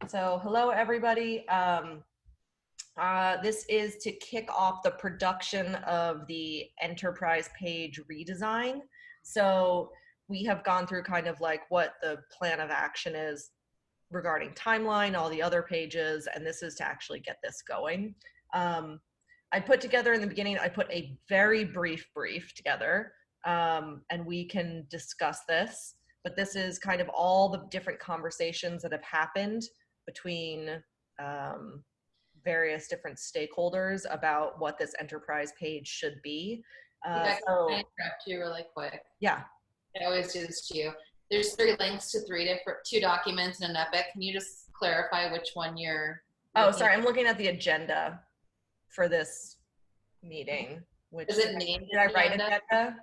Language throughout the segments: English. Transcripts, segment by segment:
So hello, everybody. This is to kick off the production of the Enterprise Page Redesign. So we have gone through kind of like what the plan of action is regarding timeline, all the other pages, and this is to actually get this going. I put together in the beginning, I put a very brief together, and we can discuss this, but this is kind of all the different conversations that have happened between various different stakeholders about what this enterprise page should be. Can I interrupt you really quick? Yeah. I always do this to you. There's 3 links to 2 documents in an epic. Can you just clarify which one you're sorry, I'm looking at the agenda for this meeting. Which is it named? Did I write agenda?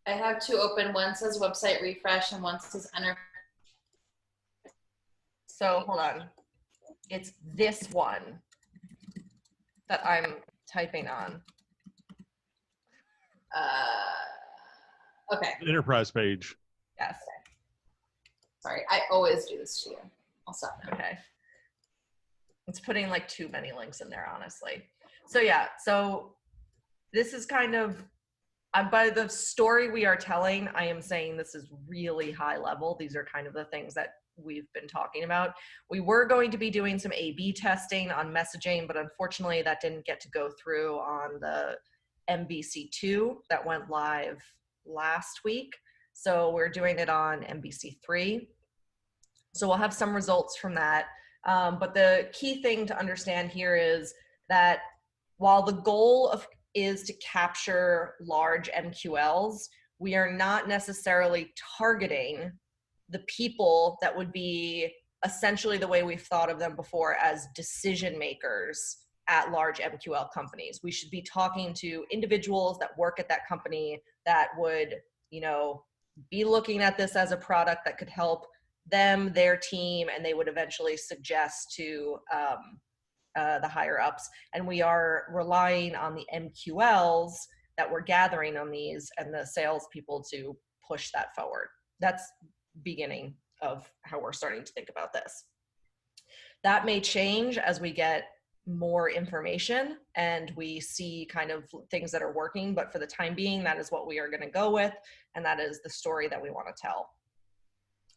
I have 2 open. One says website refresh and one says enter. So hold on. It's this one that I'm typing on. Okay. Enterprise page. Yes. Sorry, I always do this to you. I'll stop now. Okay. It's putting like too many links in there, honestly. So yeah, so this is kind of, by the story we are telling, I am saying this is really high level. These are kind of the things that we've been talking about. We were going to be doing some A/B testing on messaging, but unfortunately that didn't get to go through on the MVC2 that went live last week. So we're doing it on MVC3. So we'll have some results from that. But the key thing to understand here is that while the goal is to capture large MQLs, we are not necessarily targeting the people that would be essentially the way we've thought of them before as decision makers at large MQL companies. We should be talking to individuals that work at that company that would, be looking at this as a product that could help them, their team, and they would eventually suggest to the higher ups. And we are relying on the MQLs that we're gathering on these and the salespeople to push that forward. That's beginning of how we're starting to think about this. That may change as we get more information and we see kind of things that are working, but for the time being, that is what we are going to go with, and that is the story that we want to tell.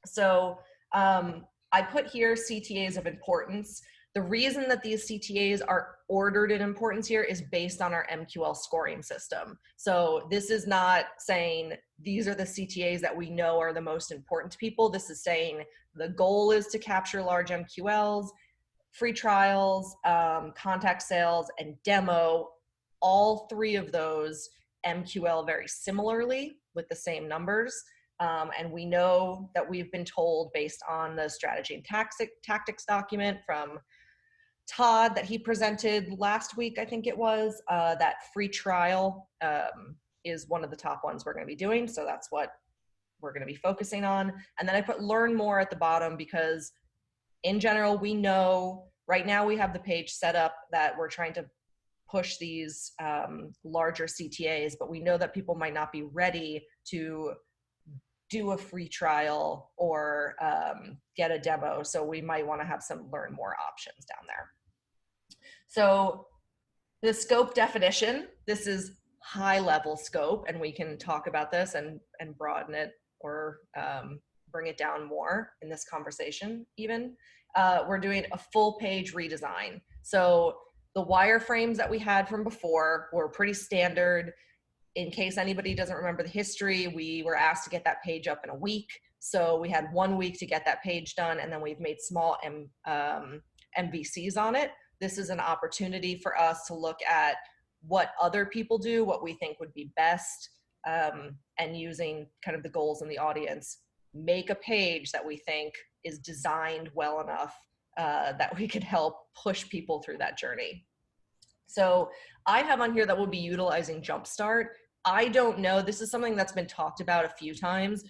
So I put here CTAs of importance. The reason that these CTAs are ordered in importance here is based on our MQL scoring system. So this is not saying these are the CTAs that we know are the most important to people. This is saying the goal is to capture large MQLs, free trials, contact sales, and demo. All 3 of those MQL very similarly with the same numbers. And we know that we've been told based on the strategy and tactics document from Todd that he presented last week, I think it was, that free trial is one of the top ones we're going to be doing. So that's what we're going to be focusing on. And then I put learn more at the bottom because in general, we know right now we have the page set up that we're trying to push these larger CTAs, but we know that people might not be ready to do a free trial or get a demo. So we might want to have some learn more options down there. So the scope definition, this is high level scope, and we can talk about this and broaden it or bring it down more in this conversation even. We're doing a full page redesign. So the wireframes that we had from before were pretty standard. In case anybody doesn't remember the history, we were asked to get that page up in a week. So we had 1 week to get that page done, and then we've made small MVCs on it. This is an opportunity for us to look at what other people do, what we think would be best, and using kind of the goals in the audience, make a page that we think is designed well enough that we could help push people through that journey. So I have on here that we'll be utilizing Jumpstart. I don't know, this is something that's been talked about a few times.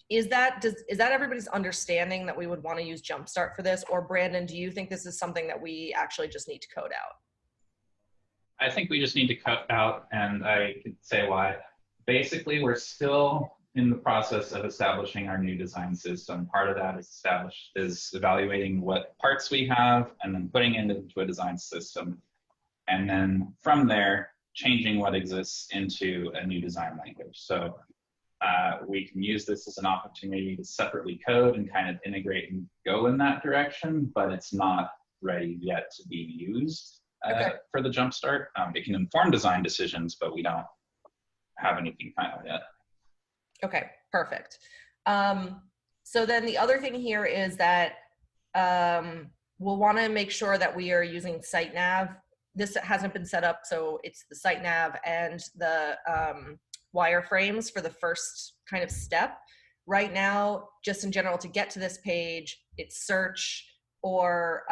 Is that everybody's understanding that we would want to use Jumpstart for this? Or Brandon, do you think this is something that we actually just need to code out? I think we just need to cut out, and I could say why. Basically, we're still in the process of establishing our new design system. Part of that is evaluating what parts we have and then putting it into a design system. And then from there, changing what exists into a new design language. So we can use this as an opportunity to separately code and kind of integrate and go in that direction, but it's not ready yet to be used for the jumpstart. It can inform design decisions, but we don't have anything final yet. Okay, perfect. So then the other thing here is that we'll want to make sure that we are using site nav. This hasn't been set up, so it's the site nav and the wireframes for the first kind of step. Right now, just in general, to get to this page, it's search or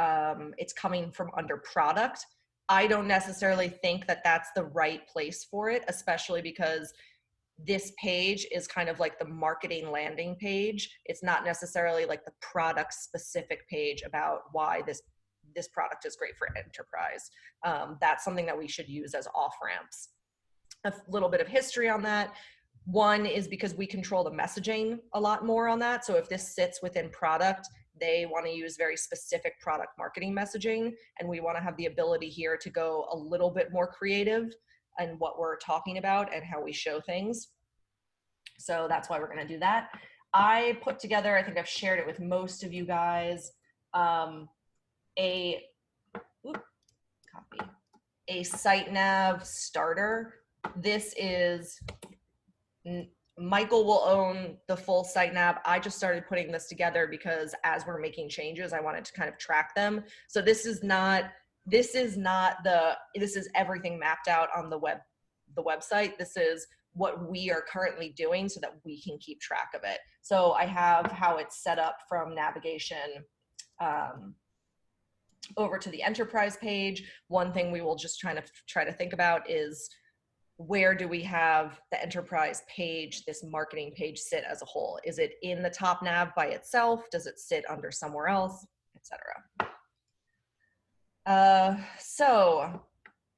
it's coming from under product. I don't necessarily think that that's the right place for it, especially because this page is kind of like the marketing landing page. It's not necessarily like the product specific page about why this product is great for enterprise. That's something that we should use as off-ramps. A little bit of history on that. One is because we control the messaging a lot more on that. So if this sits within product, they want to use very specific product marketing messaging, and we want to have the ability here to go a little bit more creative in what we're talking about and how we show things. So that's why we're going to do that. I put together, I think I've shared it with most of you guys, a site nav starter. This is, Michael will own the full site nav. I just started putting this together because as we're making changes, I wanted to kind of track them. So this is everything mapped out on the website. This is what we are currently doing so that we can keep track of it. So I have how it's set up from navigation over to the enterprise page. One thing we will just try to think about is, where do we have the enterprise page, this marketing page, sit as a whole? Is it in the top nav by itself? Does it sit under somewhere else, etc.? So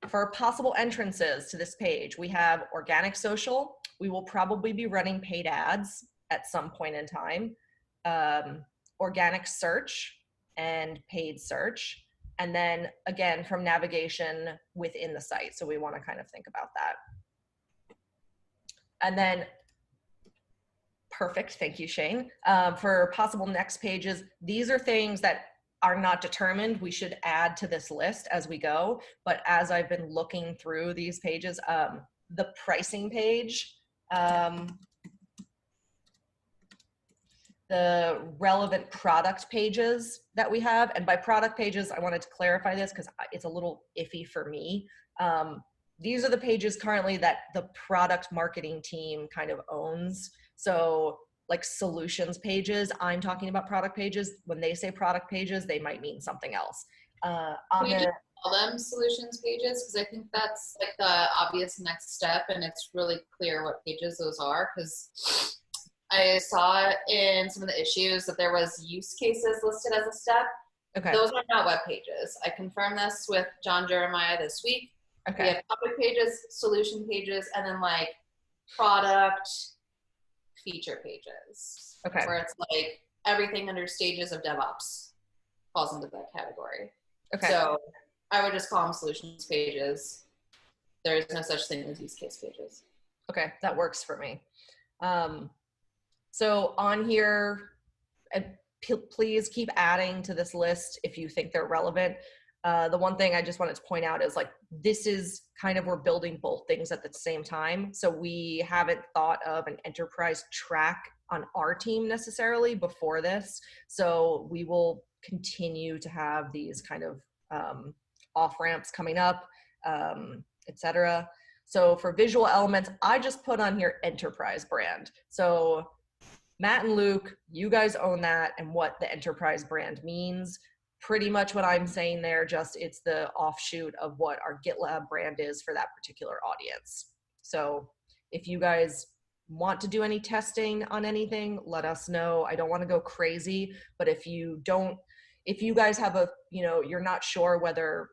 for possible entrances to this page, we have organic social. We will probably be running paid ads at some point in time. Organic search and paid search. And then again, from navigation within the site. So we want to kind of think about that. And then, perfect, thank you, Shane. For possible next pages, these are things that are not determined. We should add to this list as we go. But as I've been looking through these pages, the pricing page, the relevant product pages that we have, and by product pages, I wanted to clarify this because it's a little iffy for me. These are the pages currently that the product marketing team kind of owns. So like solutions pages, I'm talking about product pages. When they say product pages, they might mean something else. Can you just call them solutions pages? Because I think that's like the obvious next step, and it's really clear what pages those are, because I saw in some of the issues that there was use cases listed as a step. Okay. Those are not web pages. I confirmed this with John Jeremiah this week. Okay. We have topic pages, solution pages, and then like product feature pages. Okay. Where it's like everything under stages of DevOps falls into that category. Okay. So I would just call them solutions pages. There's no such thing as use case pages. Okay, that works for me. So on here, please keep adding to this list if you think they're relevant. The one thing I just wanted to point out is like, this is kind of, we're building both things at the same time. So we haven't thought of an enterprise track on our team necessarily before this. So we will continue to have these kind of off ramps coming up, etc. So for visual elements, I just put on here enterprise brand. So Matt and Luke, you guys own that and what the enterprise brand means. Pretty much what I'm saying there, just it's the offshoot of what our GitLab brand is for that particular audience. So if you guys want to do any testing on anything, let us know. I don't want to go crazy, but if you guys have you're not sure whether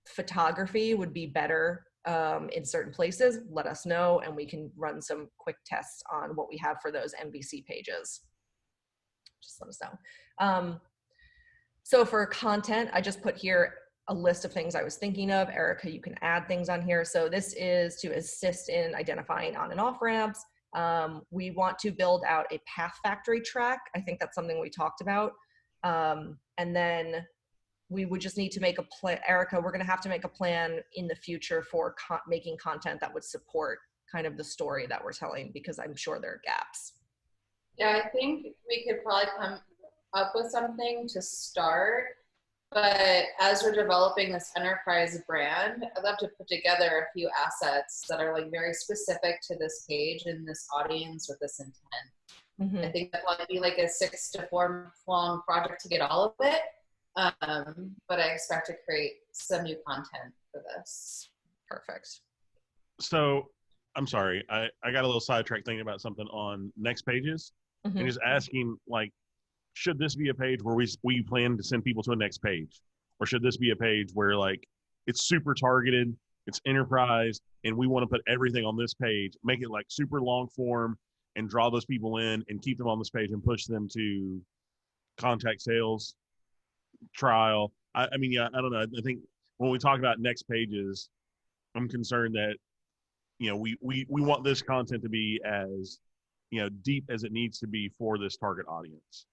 photography would be better in certain places, let us know, and we can run some quick tests on what we have for those MVC pages. Just let us know. So for content, I just put here a list of things I was thinking of. Erica, you can add things on here. So this is to assist in identifying on and off ramps. We want to build out a path factory track. I think that's something we talked about. And then we would just need to make a plan. Erica, we're going to have to make a plan in the future for making content that would support kind of the story that we're telling, because I'm sure there are gaps. Yeah, I think we could probably come up with something to start. But as we're developing this enterprise brand, I'd love to put together a few assets that are like very specific to this page and this audience with this intent. Mm-hmm. I think that might be like a 6 to 4 month long project to get all of it. But I expect to create some new content for this. Perfect. So I'm sorry, I got a little sidetracked thinking about something on next pages, Mm-hmm. and just asking, like, should this be a page where we plan to send people to a next page? Or should this be a page where, like, it's super targeted, it's enterprise, and we want to put everything on this page, make it like super long form and draw those people in and keep them on this page and push them to contact sales, trial. I mean, yeah, I don't know. I think when we talk about next pages, I'm concerned that, you know, we want this content to be as, you know, deep as it needs to be for this target audience.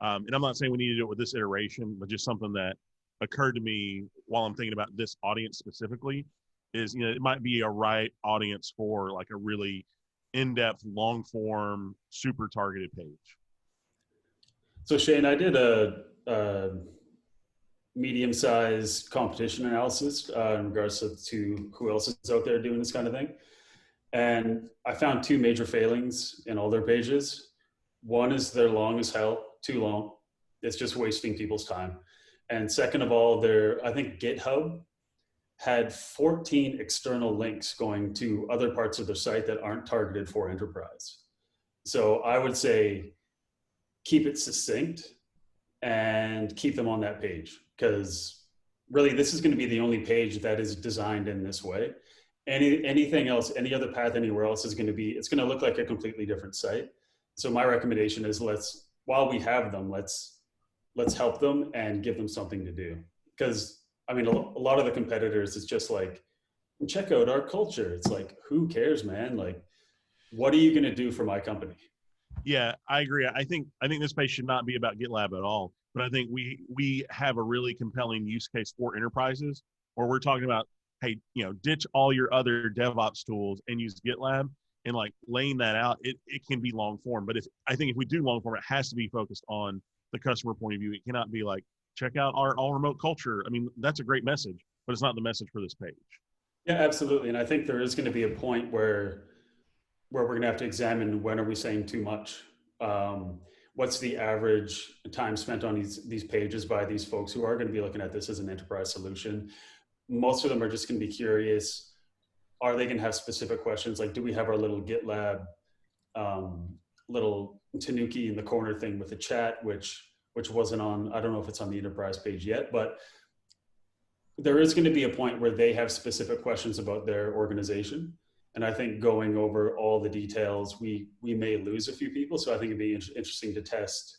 And I'm not saying we need to do it with this iteration, but just something that occurred to me while I'm thinking about this audience specifically is, you know, it might be a right audience for like a really in-depth, long-form, super targeted page. So Shane, I did a medium-sized competition analysis in regards to who else is out there doing this kind of thing. And I found 2 major failings in all their pages. One is they're long as hell, too long. It's just wasting people's time. And second of all, I think GitHub had 14 external links going to other parts of their site that aren't targeted for enterprise. So I would say keep it succinct and keep them on that page, because really this is going to be the only page that is designed in this way. Anything else, any other path anywhere else is going to be, it's going to look like a completely different site. So my recommendation is while we have them, let's help them and give them something to do. Because I mean, a lot of the competitors, it's just like, check out our culture. It's like, who cares, man? Like, what are you going to do for my company? Yeah, I agree. I think this page should not be about GitLab at all. But I think we have a really compelling use case for enterprises where we're talking about, hey, you know, ditch all your other DevOps tools and use GitLab, and like laying that out. It can be long form, but I think if we do long form, it has to be focused on the customer point of view. It cannot be like, check out our all remote culture. I mean, that's a great message, but it's not the message for this page. Yeah, absolutely. And I think there is going to be a point where we're going to have to examine, when are we saying too much? What's the average time spent on these pages by these folks who are going to be looking at this as an enterprise solution? Most of them are just going to be curious. Are they going to have specific questions? Like, do we have our little GitLab, little Tanuki in the corner thing with the chat, which wasn't on, I don't know if it's on the enterprise page yet, but there is going to be a point where they have specific questions about their organization. And I think going over all the details, we may lose a few people. So I think it'd be interesting to test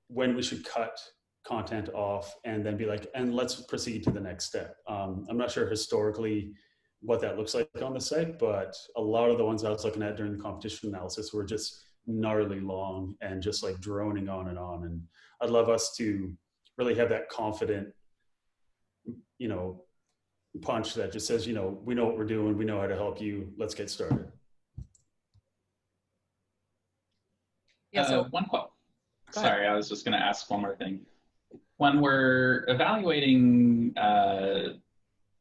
when we should cut content off and then be like, and let's proceed to the next step. I'm not sure historically what that looks like on the site, but a lot of the ones I was looking at during the competition analysis were just gnarly long and just like droning on. And I'd love us to really have that confident, you know, punch that just says, you know, we know what we're doing, we know how to help you, let's get started. Yeah, so sorry, I was just going to ask one more thing. When we're evaluating,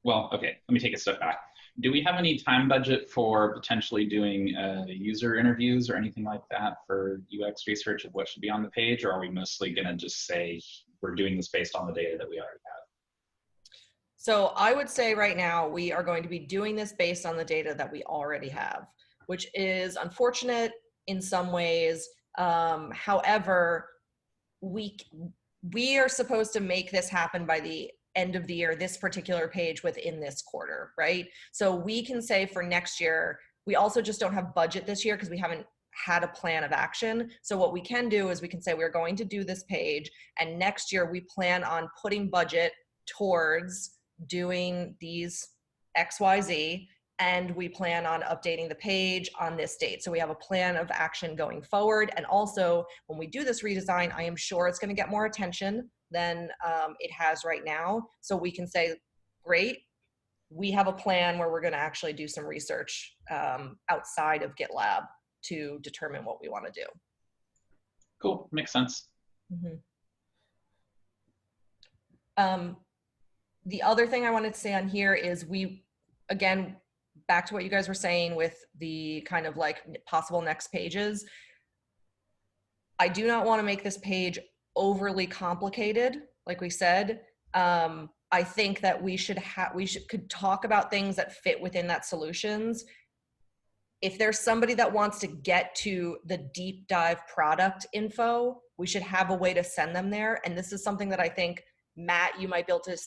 well, okay, let me take a step back. Do we have any time budget for potentially doing user interviews or anything like that for UX research of what should be on the page? Or are we mostly going to just say we're doing this based on the data that we already have? So I would say right now we are going to be doing this based on the data that we already have, which is unfortunate in some ways. However, we are supposed to make this happen by the end of the year, this particular page within this quarter, right? So we can say for next year, we also just don't have budget this year because we haven't had a plan of action. So what we can do is we can say we're going to do this page, and next year we plan on putting budget towards doing these XYZ, and we plan on updating the page on this date. So we have a plan of action going forward. And also when we do this redesign, I am sure it's going to get more attention than it has right now. So we can say, great, we have a plan where we're going to actually do some research outside of GitLab to determine what we want to do. Cool, makes sense. The other thing I wanted to say on here is again, back to what you guys were saying with the kind of like possible next pages. I do not want to make this page overly complicated, like we said. I think that we could talk about things that fit within that solutions. If there's somebody that wants to get to the deep dive product info, we should have a way to send them there. And this is something that I think, Matt, you might be able to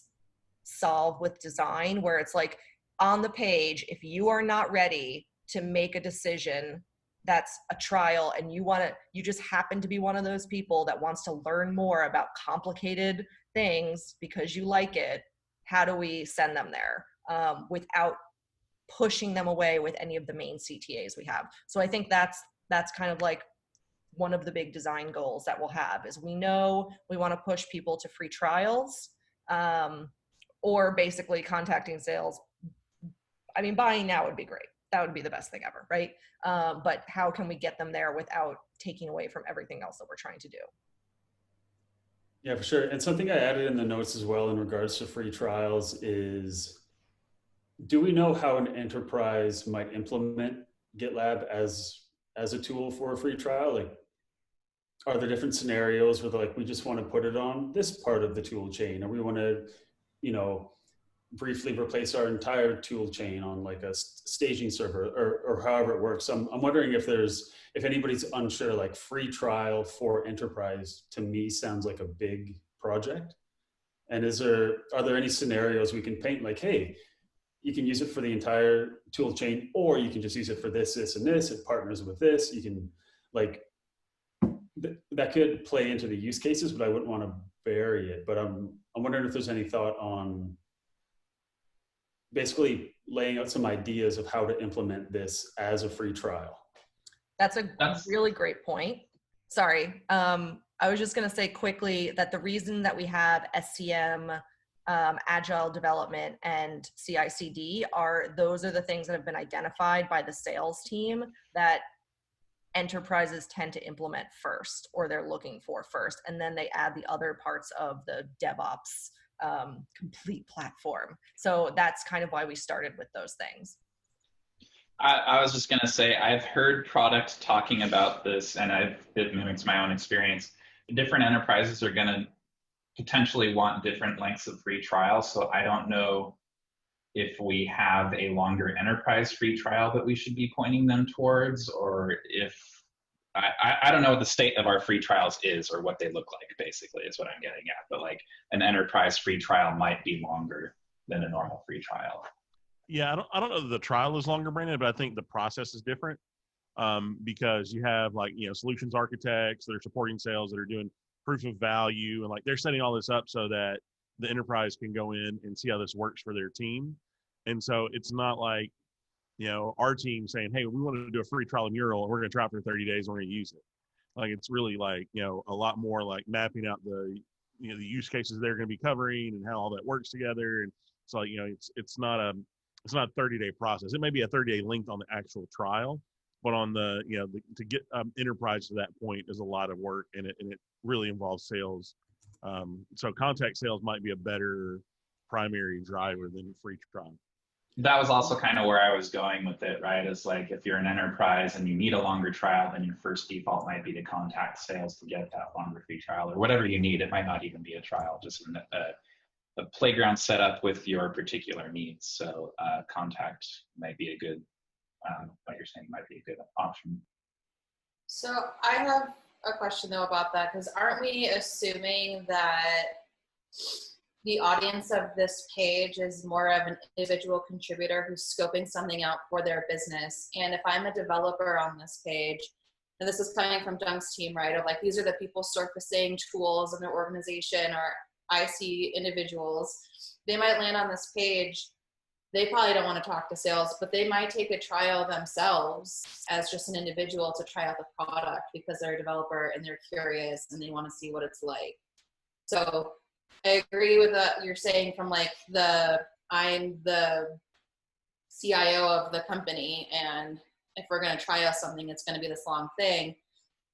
solve with design, where it's like on the page, if you are not ready to make a decision that's a trial and you just happen to be one of those people that wants to learn more about complicated things because you like it, how do we send them there without pushing them away with any of the main CTAs we have? So I think that's kind of like one of the big design goals that we'll have, is we know we want to push people to free trials or basically contacting sales. I mean, buying now would be great. That would be the best thing ever, right? But how can we get them there without taking away from everything else that we're trying to do? Yeah, for sure. And something I added in the notes as well in regards to free trials is, do we know how an enterprise might implement GitLab as a tool for a free trial? Like, are there different scenarios where they're like, we just want to put it on this part of the tool chain, or we want to, briefly replace our entire tool chain on like a staging server, or however it works. I'm wondering if anybody's unsure, like free trial for enterprise to me sounds like a big project. And are there any scenarios we can paint, like, hey, you can use it for the entire tool chain, or you can just use it for this, this, and this. It partners with this. You can that could play into the use cases, but I wouldn't want to bury it. But I'm wondering if there's any thought on basically laying out some ideas of how to implement this as a free trial. That's a really great point. Sorry. I was just going to say quickly that the reason that we have SCM, agile development, and CI/CD those are the things that have been identified by the sales team that enterprises tend to implement first, or they're looking for first. And then they add the other parts of the DevOps complete platform. So that's kind of why we started with those things. I was just going to say, I've heard product talking about this, and it mimics my own experience. Different enterprises are going to potentially want different lengths of free trial. So I don't know if we have a longer enterprise free trial that we should be pointing them towards, or if I don't know what the state of our free trials is or what they look like, basically, is what I'm getting at. But like an enterprise free trial might be longer than a normal free trial. Yeah, I don't know that the trial is longer, Brandon, but I think the process is different because you have solutions architects that are supporting sales that are doing proof of value, and like they're setting all this up so that the enterprise can go in and see how this works for their team. And so it's not like, our team saying, hey, we want to do a free trial of Mural and we're going to try it for 30 days and we're going to use it. Like, it's really like, a lot more like mapping out the use cases they're going to be covering and how all that works together. And so, it's not a 30-day process. It may be a 30-day length on the actual trial, but on to get enterprise to that point is a lot of work, and it really involves sales. So contact sales might be a better primary driver than free trial. That was also kind of where I was going with it, right? Is like, if you're an enterprise and you need a longer trial, then your first default might be to contact sales to get that longer free trial, or whatever you need. It might not even be a trial, just a playground set up with your particular needs. So contact might be a good, what you're saying might be a good option. So I have a question though about that, because aren't we assuming that the audience of this page is more of an individual contributor who's scoping something out for their business. And if I'm a developer on this page, and this is coming from Dunk's team, right, of like, these are the people surfacing tools in their organization, or I see individuals, they might land on this page. They probably don't want to talk to sales, but they might take a trial themselves as just an individual to try out the product because they're a developer and they're curious and they want to see what it's like. So I agree with what you're saying from like I'm the CIO of the company, and if we're going to try out something, it's going to be this long thing.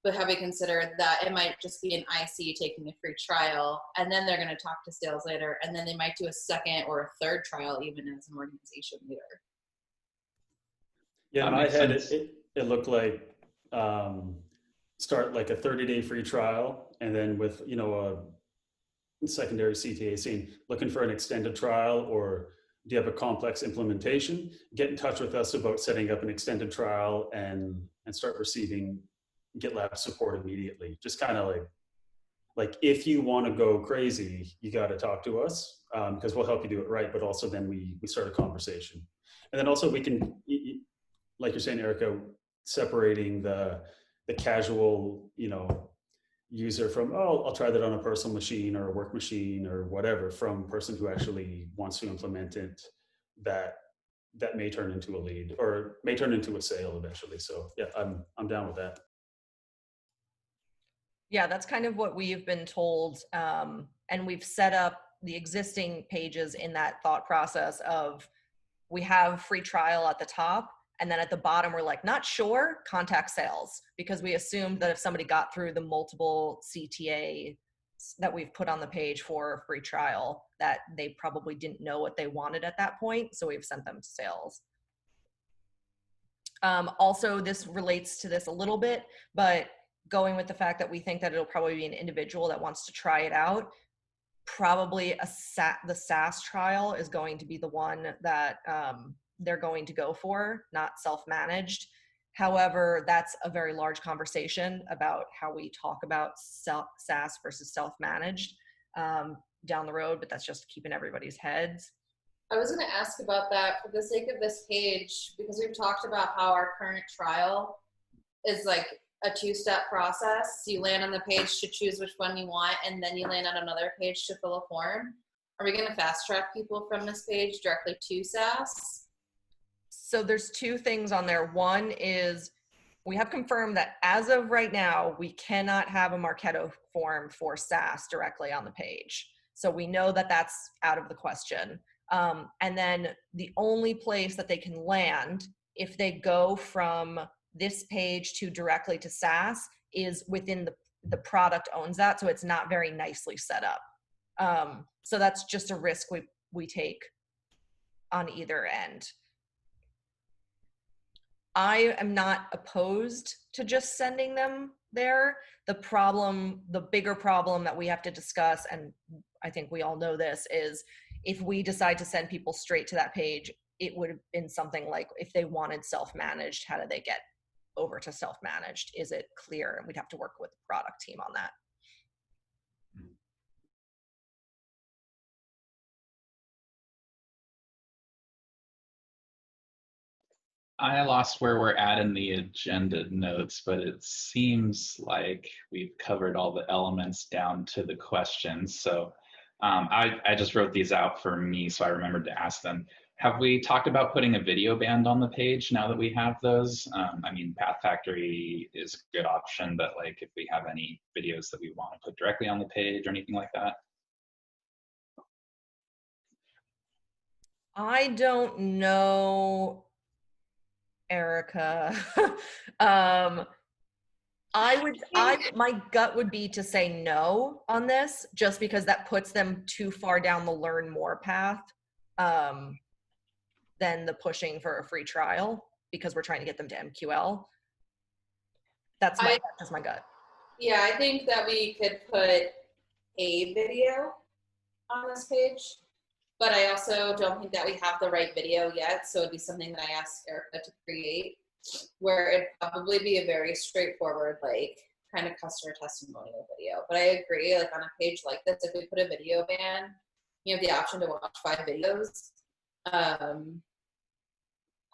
But have we considered that it might just be an IC taking a free trial, and then they're going to talk to sales later, and then they might do a second or a third trial even as an organization leader. Yeah, in That my makes head, sense. it looked like start like a 30-day free trial, and then with, you know, a secondary CTA scene, looking for an extended trial, or do you have a complex implementation? Get in touch with us about setting up an extended trial and start receiving GitLab support immediately. Just kind of like if you want to go crazy, you got to talk to us, because we'll help you do it right. But also then we start a conversation, and then also we can, like you're saying, Erica, separating the casual, you know, user from, oh, I'll try that on a personal machine or a work machine or whatever, from person who actually wants to implement it, that may turn into a lead or may turn into a sale eventually. So yeah, I'm down with that. Yeah, that's kind of what we've been told. And we've set up the existing pages in that thought process of, we have free trial at the top, and then at the bottom, we're like, not sure, contact sales, because we assumed that if somebody got through the multiple CTA that we've put on the page for free trial, that they probably didn't know what they wanted at that point. So we've sent them to sales. Also, this relates to this a little bit, but going with the fact that we think that it'll probably be an individual that wants to try it out, probably the SaaS trial is going to be the one that they're going to go for, not self-managed. However, that's a very large conversation about how we talk about SaaS versus self-managed down the road, but that's just keeping everybody's heads. I was going to ask about that for the sake of this page, because we've talked about how our current trial is like a two-step process. You land on the page to choose which one you want, and then you land on another page to fill a form. Are we going to fast track people from this page directly to SaaS? So there's two things on there. One is we have confirmed that as of right now, we cannot have a Marketo form for SaaS directly on the page. So we know that that's out of the question. And then the only place that they can land if they go from this page to directly to SaaS is within the product owns that. So it's not very nicely set up. So that's just a risk we take on either end. I am not opposed to just sending them there. The bigger problem that we have to discuss, and I think we all know this, is if we decide to send people straight to that page, it would have been something like, if they wanted self-managed, how do they get over to self-managed? Is it clear? And we'd have to work with the product team on that. I lost where we're at in the agenda notes, but it seems like we've covered all the elements down to the questions. So I just wrote these out for me, so I remembered to ask them. Have we talked about putting a video band on the page now that we have those? I mean, Path Factory is a good option, but like if we have any videos that we want to put directly on the page or anything like that? I don't know, Erica. My gut would be to say no on this, just because that puts them too far down the learn more path than the pushing for a free trial, because we're trying to get them to MQL. That's just my gut. Yeah, I think that we could put a video on this page, but I also don't think that we have the right video yet. So it'd be something that I asked Erica to create, where it'd probably be a very straightforward, like kind of customer testimonial video. But I agree, like on a page like this, if we put a video ban, you have the option to watch 5 videos. I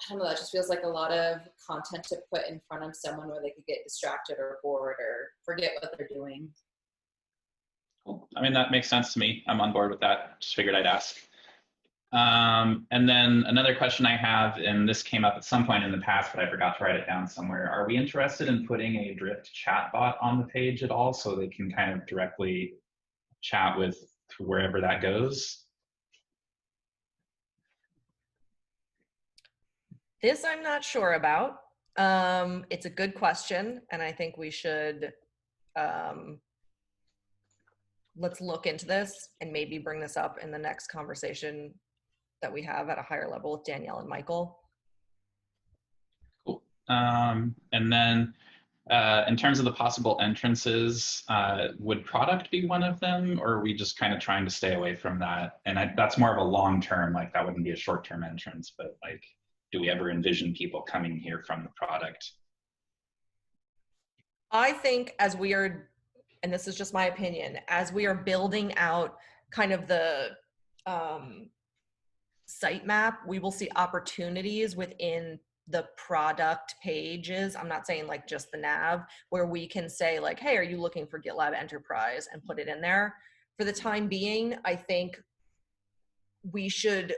don't know, that just feels like a lot of content to put in front of someone where they could get distracted or bored or forget what they're doing. Cool. I mean, that makes sense to me. I'm on board with that. Just figured I'd ask. And then another question I have, and this came up at some point in the past, but I forgot to write it down somewhere. Are we interested in putting a Drift chatbot on the page at all so they can kind of directly chat with wherever that goes? This I'm not sure about. It's a good question, and I think we should let's look into this and maybe bring this up in the next conversation that we have at a higher level with Danielle and Michael. Cool. And then in terms of the possible entrances, would product be one of them, or are we just kind of trying to stay away from that? And that's more of a long-term, like that wouldn't be a short-term entrance, but like, do we ever envision people coming here from the product? I think as we are, and this is just my opinion, as we are building out kind of the sitemap, we will see opportunities within the product pages. I'm not saying like just the nav, where we can say like, hey, are you looking for GitLab Enterprise, and put it in there. For the time being, I think we should,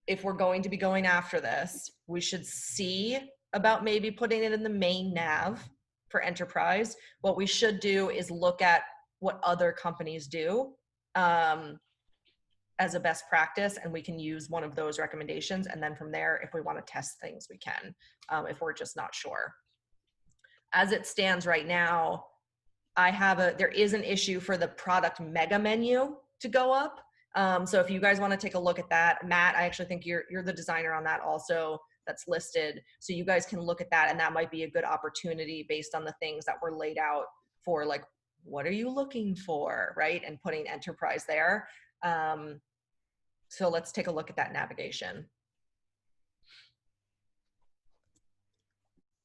if we're going to be going after this, we should see about maybe putting it in the main nav for Enterprise. What we should do is look at what other companies do as a best practice, and we can use one of those recommendations. And then from there, if we want to test things, we can, if we're just not sure. As it stands right now, there is an issue for the product mega menu to go up. So if you guys want to take a look at that, Matt, I actually think you're the designer on that also, that's listed. So you guys can look at that, and that might be a good opportunity based on the things that were laid out for like, what are you looking for, right? And putting Enterprise there. So let's take a look at that navigation.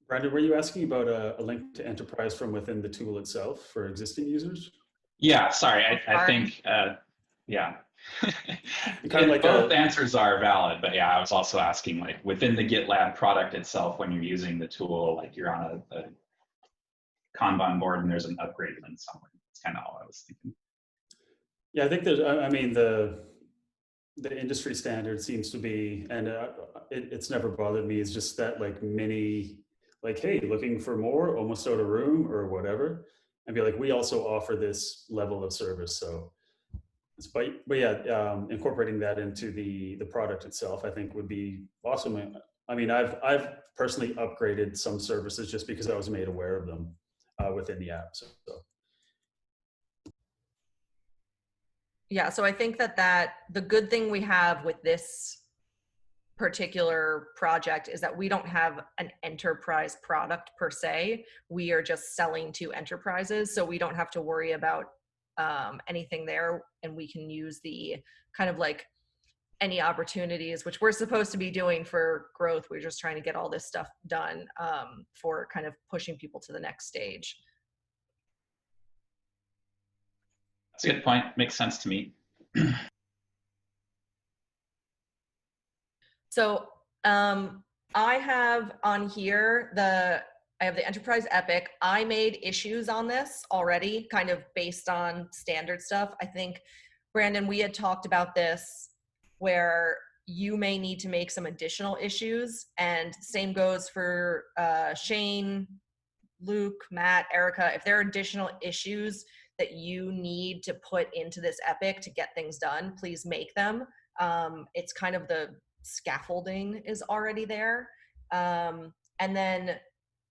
Brandon, were you asking about a link to Enterprise from within the tool itself for existing users? Yeah, sorry, I think, yeah. Kind of like both answers are valid, but yeah, I was also asking like within the GitLab product itself, when you're using the tool, like you're on a Kanban board and there's an upgrade link somewhere. That's kind of all I was thinking. Yeah, I think there's, I mean, the industry standard seems to be, and it's never bothered me, it's just that like mini, like, hey, looking for more, almost out of room or whatever, and be like, we also offer this level of service. So, but yeah, incorporating that into the product itself, I think would be awesome. I mean, I've personally upgraded some services just because I was made aware of them within the app. So. Yeah, so I think that the good thing we have with this particular project is that we don't have an enterprise product per se. We are just selling to enterprises, so we don't have to worry about anything there, and we can use the kind of like any opportunities, which we're supposed to be doing for growth. We're just trying to get all this stuff done for kind of pushing people to the next stage. That's a good point. Makes sense to me. So I have on here I have the Enterprise Epic. I made issues on this already, kind of based on standard stuff. I think, Brandon, we had talked about this where you may need to make some additional issues, and same goes for Shane, Luke, Matt, Erica. If there are additional issues that you need to put into this Epic to get things done, please make them. It's kind of the scaffolding is already there. And then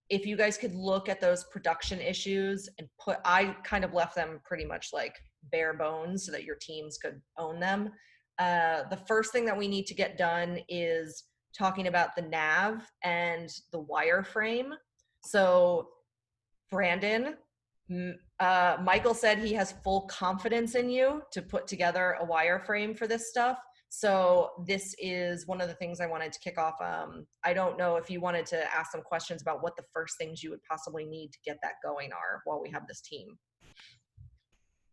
if you guys could look at those production issues and I kind of left them pretty much like bare bones so that your teams could own them. The first thing that we need to get done is talking about the nav and the wireframe. So Brandon, Michael said he has full confidence in you to put together a wireframe for this stuff. So this is one of the things I wanted to kick off. I don't know if you wanted to ask some questions about what the first things you would possibly need to get that going are while we have this team.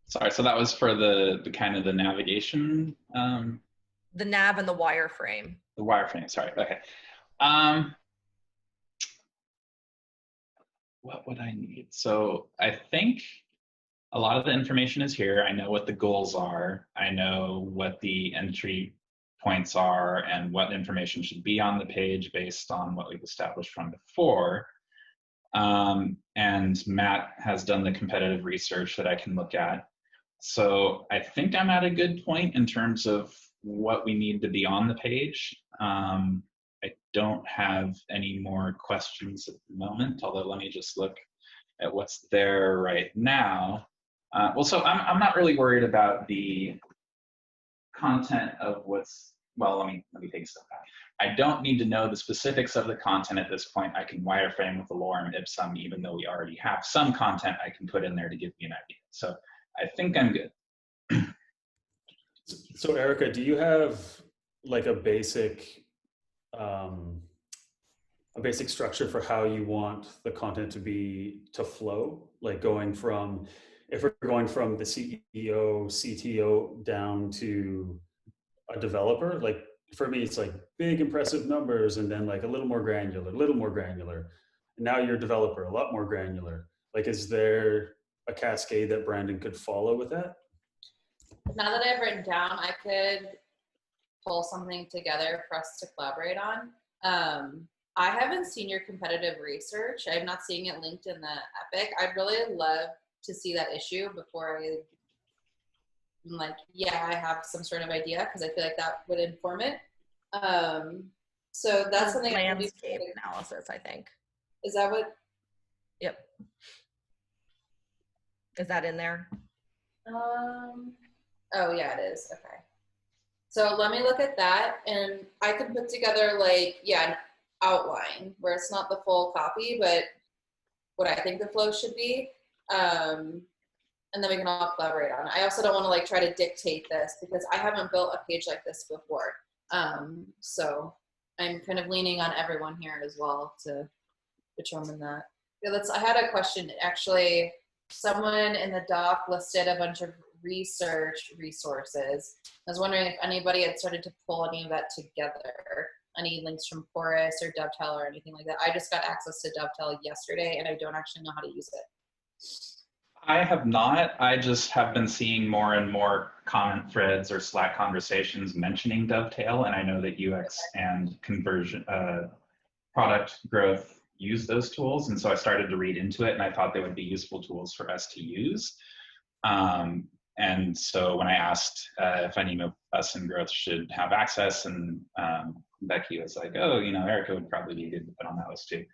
Sorry, so that was for the kind of the navigation, The nav and the wireframe. the wireframe. Sorry. Okay. What would I need? So I think a lot of the information is here. I know what the goals are. I know what the entry points are and what information should be on the page based on what we've established from before. And Matt has done the competitive research that I can look at. So I think I'm at a good point in terms of what we need to be on the page. I don't have any more questions at the moment, although let me just look at what's there right now. Well, so I'm not really worried about the content of what's, well, let me take a step back. I don't need to know the specifics of the content at this point. I can wireframe with the lorem ipsum, even though we already have some content I can put in there to give me an idea. So I think I'm good. So Erica, do you have like a basic structure for how you want the content to flow? Like going from, if we're going from the CEO, CTO down to a developer, like for me, it's like big impressive numbers and then like a little more granular, And now you're a developer, a lot more granular. Like, is there a cascade that Brandon could follow with that? Now that I've written down, I could pull something together for us to collaborate on. I haven't seen your competitive research. I'm not seeing it linked in the Epic. I'd really love to see that issue before I'm like, yeah, I have some sort of idea, because I feel like that would inform it. So that's something landscape analysis, I think. Is that what? Yep. Is that in there? Oh yeah, it is. Okay. So let me look at that, and I can put together like, yeah, an outline where it's not the full copy, but what I think the flow should be. And then we can all collaborate on it. I also don't want to like try to dictate this, because I haven't built a page like this before. So I'm kind of leaning on everyone here as well to determine that. Yeah, I had a question, actually. Someone in the doc listed a bunch of research resources. I was wondering if anybody had started to pull any of that together, any links from Chorus or Dovetail or anything like that. I just got access to Dovetail yesterday, and I don't actually know how to use it. I have not. I just have been seeing more and more comment threads or Slack conversations mentioning Dovetail, and I know that UX and conversion, product growth use those tools, and so I started to read into it, and I thought they would be useful tools for us to use. And so when I asked if any of us in growth should have access, and Becky was like, oh, you know, Erica would probably be good to put on that list too,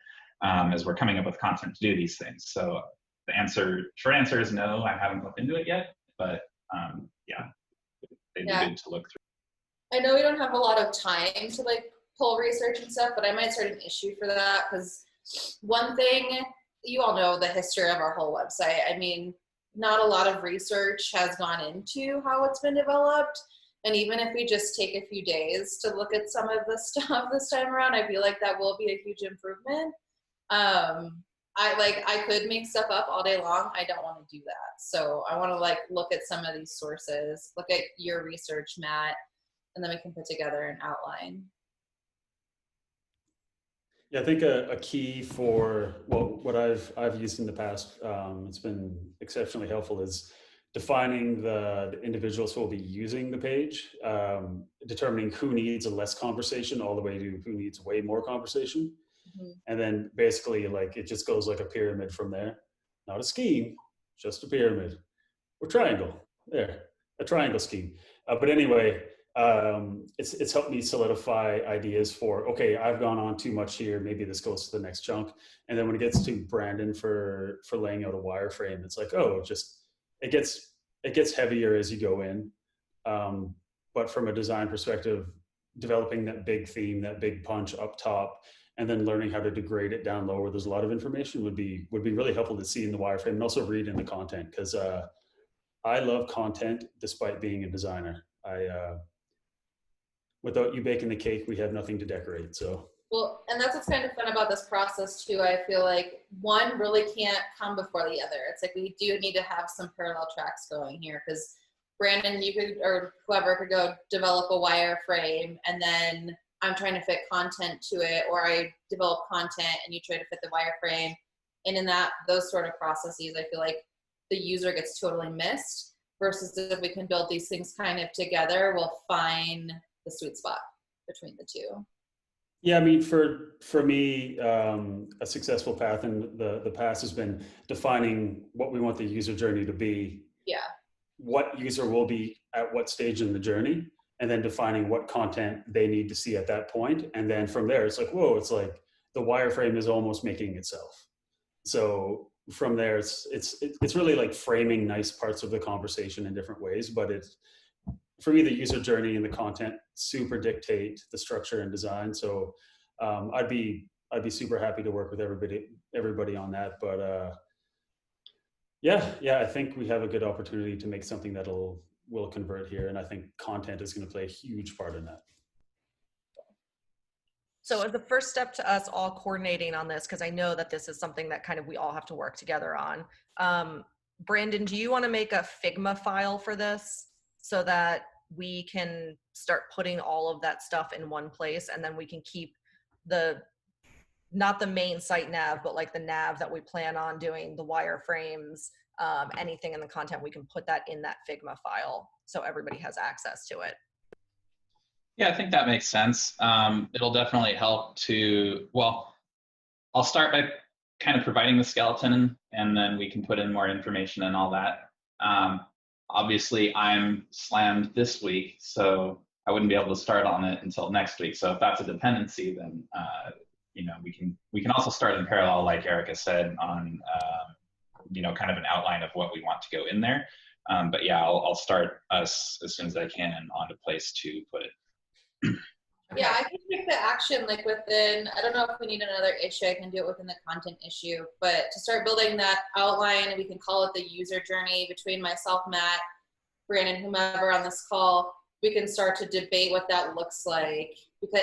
as we're coming up with content to do these things. So the short answer is no, I haven't looked into it yet, but yeah, they'd be good to look through. I know we don't have a lot of time to like pull research and stuff, but I might start an issue for that, because one thing, you all know the history of our whole website. I mean, not a lot of research has gone into how it's been developed. And even if we just take a few days to look at some of the stuff this time around, I feel like that will be a huge improvement. I could make stuff up all day long. I don't want to do that. So I want to like look at some of these sources, look at your research, Matt, and then we can put together an outline. Yeah, I think a key for what I've used in the past, it's been exceptionally helpful, is defining the individuals who will be using the page, determining who needs a less conversation all the way to who needs way more conversation. Mm-hmm. And then basically like it just goes like a pyramid from there. Not a scheme, just a pyramid or triangle. There, a triangle scheme. But anyway, it's helped me solidify ideas for, okay, I've gone on too much here, maybe this goes to the next chunk. And then when it gets to Brandon for laying out a wireframe, it's like, oh, it gets heavier as you go in. But from a design perspective, developing that big theme, that big punch up top, and then learning how to degrade it down low where there's a lot of information would be really helpful to see in the wireframe, and also read in the content, because I love content despite being a designer. Without you baking the cake, we have nothing to decorate. So Well, and that's what's kind of fun about this process too. I feel like one really can't come before the other. It's like we do need to have some parallel tracks going here, because Brandon, you could, or whoever could go develop a wireframe, and then I'm trying to fit content to it, or I develop content and you try to fit the wireframe. And in those sort of processes, I feel like the user gets totally missed, versus if we can build these things kind of together, we'll find the sweet spot between the two. Yeah, I mean, for me, a successful path in the past has been defining what we want the user journey to be. Yeah. What user will be at what stage in the journey, and then defining what content they need to see at that point. And then from there, it's like, whoa, it's like the wireframe is almost making itself. So from there, it's really like framing nice parts of the conversation in different ways. But it's, for me, the user journey and the content super dictate the structure and design. So I'd be super happy to work with everybody on that. But yeah, I think we have a good opportunity to make something will convert here, and I think content is going to play a huge part in that. So as the first step to us all coordinating on this, because I know that this is something that kind of we all have to work together on. Brandon, do you want to make a Figma file for this so that we can start putting all of that stuff in one place, and then we can keep not the main site nav, but like the nav that we plan on doing, the wireframes, anything in the content, we can put that in that Figma file so everybody has access to it. Yeah, I think that makes sense. It'll definitely help to, well, I'll start by kind of providing the skeleton, and then we can put in more information and all that. Obviously, I'm slammed this week, so I wouldn't be able to start on it until next week. So if that's a dependency, then we can also start in parallel, like Erica said, on kind of an outline of what we want to go in there. But yeah, I'll start us as soon as I can and on a place to put it. Yeah, I can take the action like within, I don't know if we need another issue, I can do it within the content issue, but to start building that outline, we can call it the user journey between myself, Matt, Brandon, whomever on this call, we can start to debate what that looks like,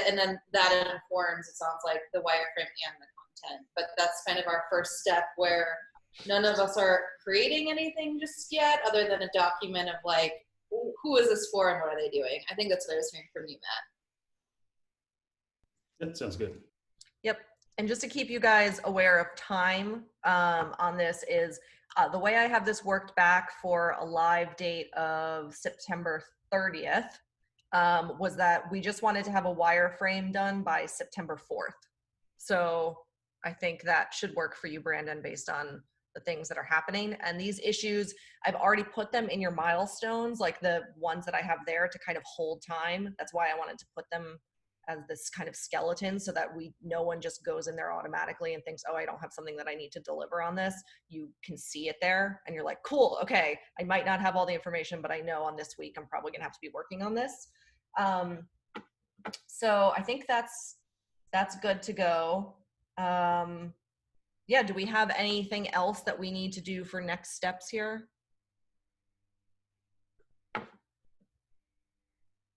and then that informs, it sounds like, the wireframe and the content. But that's kind of our first step, where none of us are creating anything just yet, other than a document of like, who is this for and what are they doing? I think that's what I was hearing from you, Matt. That sounds good. Yep. And just to keep you guys aware of time on this is the way I have this worked back for a live date of September 30th was that we just wanted to have a wireframe done by September 4th. So I think that should work for you, Brandon, based on the things that are happening. And these issues, I've already put them in your milestones, like the ones that I have there to kind of hold time. That's why I wanted to put them as this kind of skeleton, so that no one just goes in there automatically and thinks, oh, I don't have something that I need to deliver on this. You can see it there and you're like, cool, okay, I might not have all the information, but I know on this week I'm probably gonna have to be working on this. So I think that's good to go. Yeah, do we have anything else that we need to do for next steps here?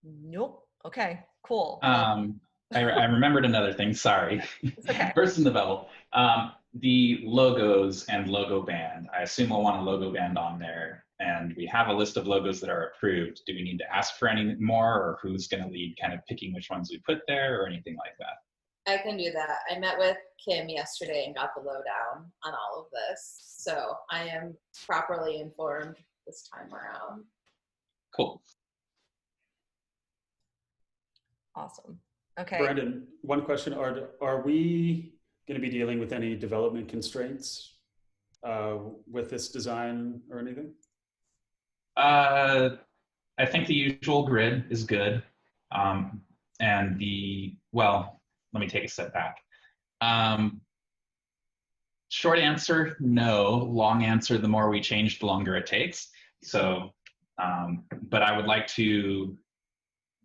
Nope. Okay, cool. I remembered another thing, sorry. It's okay. First in the bubble. The logos and logo band. I assume we'll want a logo band on there, and we have a list of logos that are approved. Do we need to ask for any more, or who's going to lead kind of picking which ones we put there or anything like that? I can do that. I met with Kim yesterday and got the lowdown on all of this. So I am properly informed this time around. Cool. Awesome. Okay. Brandon, one question: Are we going to be dealing with any development constraints with this design or anything? I think the usual grid is good, and let me take a step back. Short answer, no. Long answer, the more we change, the longer it takes. So, but I would like to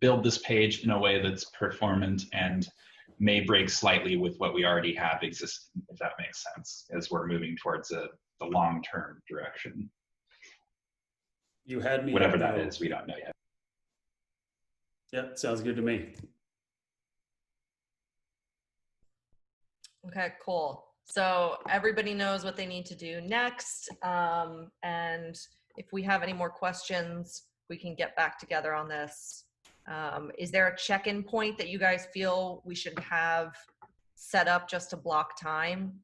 build this page in a way that's performant and may break slightly with what we already have existing, if that makes sense, as we're moving towards the long-term direction. You had me. Whatever that is, we don't know yet. Yeah, sounds good to me. Okay, cool. So everybody knows what they need to do next. And if we have any more questions, we can get back together on this. Is there a check-in point that you guys feel we should have set up just to block time?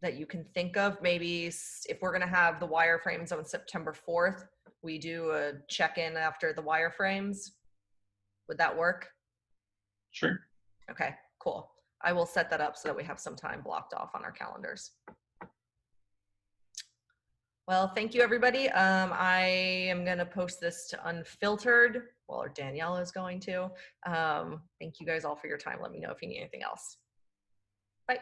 That you can think of? Maybe if we're gonna have the wireframes on September 4th, we do a check-in after the wireframes. Would that work? Sure. Okay, cool. I will set that up so that we have some time blocked off on our calendars. Well, thank you, everybody. I am going to post this to Unfiltered, well, or Danielle is going to. Thank you guys all for your time. Let me know if you need anything else. Bye.